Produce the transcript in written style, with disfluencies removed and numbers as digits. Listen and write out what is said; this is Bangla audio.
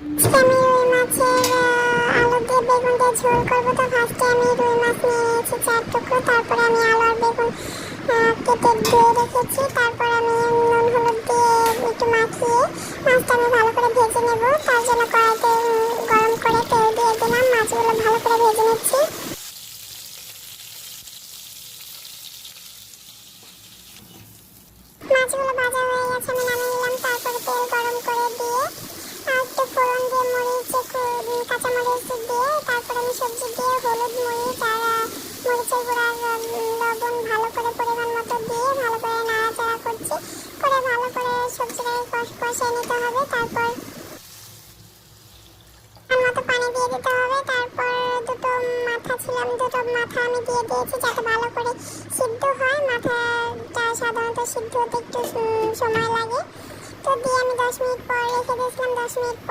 আজকে আমি রুই মাছের আলু দিয়ে বেগুন দিয়ে ঝোল করবো। তো ফার্স্টে আমি রুই মাছ নিয়ে নিয়েছি 4 টুকরো। তারপরে আমি আলু আর বেগুন কেটে ধুয়ে রেখেছি। তারপর আমি নুন হলুদ দিয়ে একটু মাখিয়ে মাছটা আমি ভালো করে ভেজে নেব। তার জন্য কড়াইতে গরম করে তেল দিয়ে দিলাম, মাছগুলো ভালো করে ভেজে নিচ্ছি। মাছগুলো ভাজা হয়ে গেছে, আমি নামিয়ে নিলাম। তারপরে তেল গরম করে দিয়ে আর একটু ফোড়ন দিয়ে কাঁচা মরিচ দিয়ে তারপরে আমি সবজি দিয়ে হলুদ মরিচ আর মরিচের গুঁড়া লবণ ভালো করে পরিমাণ মতো দিয়ে ভালো করে নাড়াচাড়া করছি। করে ভালো করে সবজিটাকে কষিয়ে নিতে হবে। তারপর মতো পানি দিয়ে দিতে হবে। তারপর দুটো মাথা আমি দিয়ে দিয়েছি যাতে ভালো করে সিদ্ধ হয়। মাথাটা সাধারণত সিদ্ধ হতে একটু সময় লাগে। তো দিয়ে আমি 10 মিনিট পর রেখে দিয়েছিলাম। 10 মিনিট পর